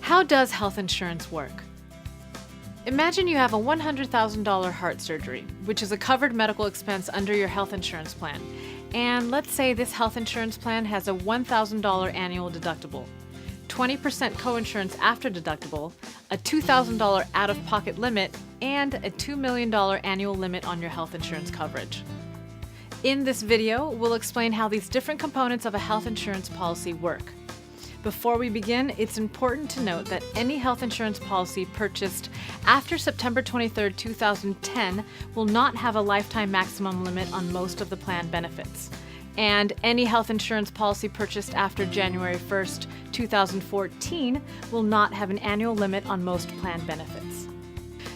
How does health insurance work? Imagine you have a $100,000 heart surgery, which is a covered medical expense under your health insurance plan. And let's say this health insurance plan has a $1,000 annual deductible, 20% coinsurance after deductible, a $2,000 out-of-pocket limit, and a $2 million annual limit on your health insurance coverage. In this video, we'll explain how these different components of a health insurance policy work. Before we begin, it's important to note that any health insurance policy purchased after September 23, 2010 will not have a lifetime maximum limit on most of the plan benefits. And any health insurance policy purchased after January 1, 2014 will not have an annual limit on most plan benefits.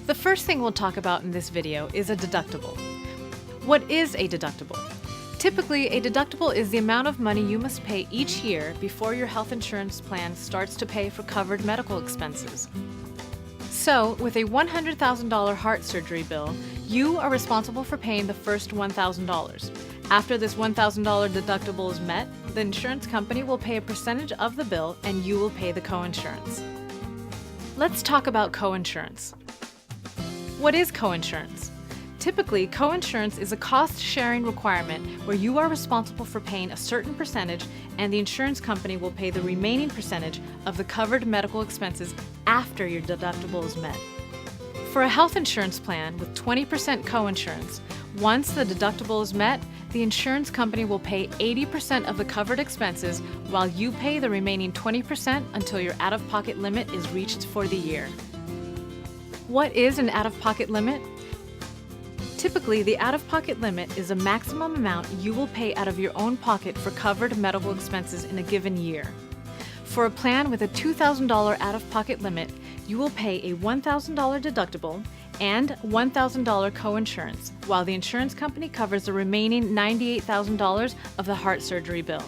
The first thing we'll talk about in this video is a deductible. What is a deductible? Typically, a deductible is the amount of money you must pay each year before your health insurance plan starts to pay for covered medical expenses. So, with a $100,000 heart surgery bill, you are responsible for paying the first $1,000. After this $1,000 deductible is met, the insurance company will pay a percentage of the bill and you will pay the coinsurance. Let's talk about coinsurance. What is coinsurance? Typically, coinsurance is a cost-sharing requirement where you are responsible for paying a certain percentage and the insurance company will pay the remaining percentage of the covered medical expenses after your deductible is met. For a health insurance plan with 20% coinsurance, once the deductible is met, the insurance company will pay 80% of the covered expenses while you pay the remaining 20% until your out-of-pocket limit is reached for the year. What is an out-of-pocket limit? Typically, the out-of-pocket limit is a maximum amount you will pay out of your own pocket for covered medical expenses in a given year. For a plan with a $2,000 out-of-pocket limit, you will pay a $1,000 deductible and $1,000 coinsurance, while the insurance company covers the remaining $98,000 of the heart surgery bill.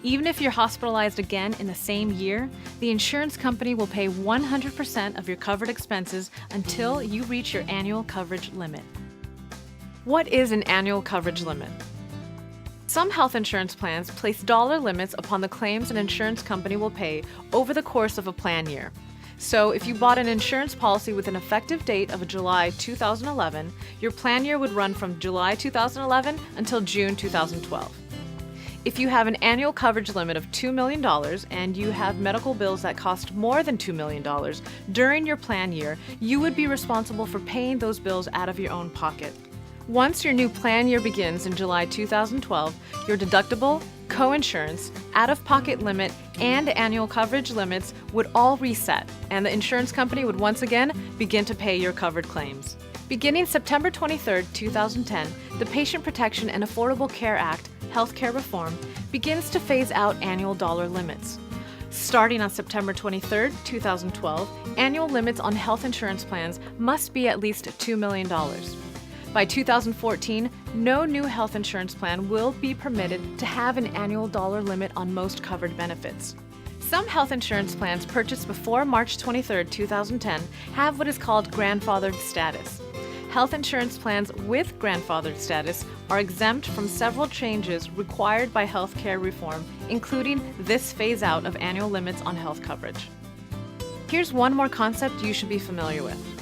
Even if you're hospitalized again in the same year, the insurance company will pay 100% of your covered expenses until you reach your annual coverage limit. What is an annual coverage limit? Some health insurance plans place dollar limits upon the claims an insurance company will pay over the course of a plan year. So if you bought an insurance policy with an effective date of July 2011, your plan year would run from July 2011 until June 2012. If you have an annual coverage limit of $2 million and you have medical bills that cost more than $2 million during your plan year, you would be responsible for paying those bills out of your own pocket. Once your new plan year begins in July 2012, your deductible, coinsurance, out-of-pocket limit, and annual coverage limits would all reset, and the insurance company would once again begin to pay your covered claims. Beginning September 23, 2010, the Patient Protection and Affordable Care Act, Healthcare Reform, begins to phase out annual dollar limits. Starting on September 23, 2012, annual limits on health insurance plans must be at least $2 million. By 2014, no new health insurance plan will be permitted to have an annual dollar limit on most covered benefits. Some health insurance plans purchased before March 23, 2010 have what is called grandfathered status. Health insurance plans with grandfathered status are exempt from several changes required by healthcare reform, including this phase out of annual limits on health coverage. Here's one more concept you should be familiar with.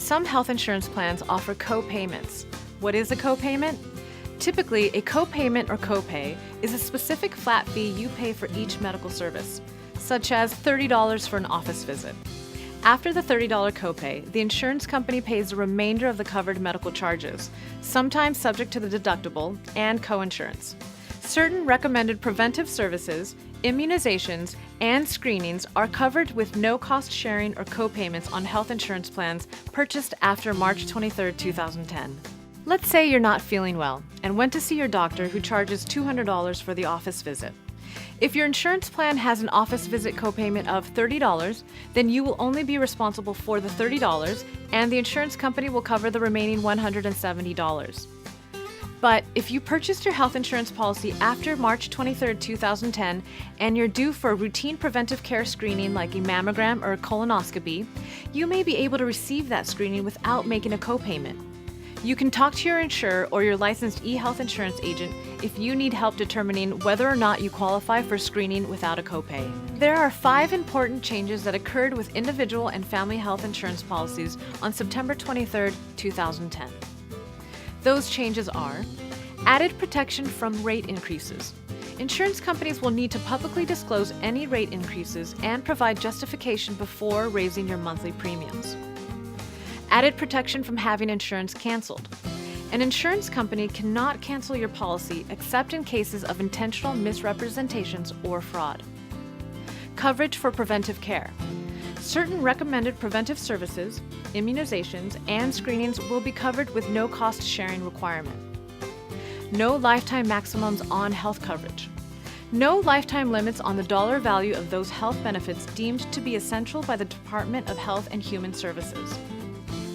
Some health insurance plans offer co-payments. What is a co-payment? Typically, a co-payment or copay is a specific flat fee you pay for each medical service, such as $30 for an office visit. After the $30 copay, the insurance company pays the remainder of the covered medical charges, sometimes subject to the deductible and coinsurance. Certain recommended preventive services, immunizations, and screenings are covered with no cost sharing or co-payments on health insurance plans purchased after March 23, 2010. Let's say you're not feeling well and went to see your doctor who charges $200 for the office visit. If your insurance plan has an office visit co-payment of $30, then you will only be responsible for the $30 and the insurance company will cover the remaining $170. But if you purchased your health insurance policy after March 23, 2010, and you're due for a routine preventive care screening like a mammogram or a colonoscopy, you may be able to receive that screening without making a copayment. You can talk to your insurer or your licensed e-health insurance agent if you need help determining whether or not you qualify for screening without a copay. There are 5 important changes that occurred with individual and family health insurance policies on September 23, 2010. Those changes are: added protection from rate increases. Insurance companies will need to publicly disclose any rate increases and provide justification before raising your monthly premiums. Added protection from having insurance canceled. An insurance company cannot cancel your policy except in cases of intentional misrepresentations or fraud. Coverage for preventive care. Certain recommended preventive services, immunizations, and screenings will be covered with no cost sharing requirement. No lifetime maximums on health coverage. No lifetime limits on the dollar value of those health benefits deemed to be essential by the Department of Health and Human Services.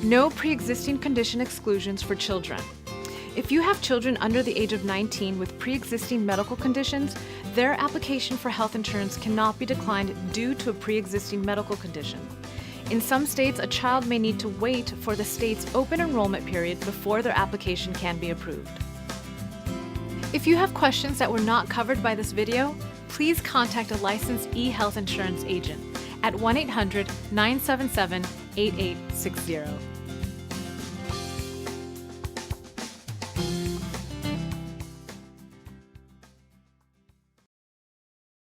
No pre-existing condition exclusions for children. If you have children under the age of 19 with pre-existing medical conditions, their application for health insurance cannot be declined due to a pre-existing medical condition. In some states, a child may need to wait for the state's open enrollment period before their application can be approved. If you have questions that were not covered by this video, please contact a licensed e-health insurance agent at 1-800-977-8860.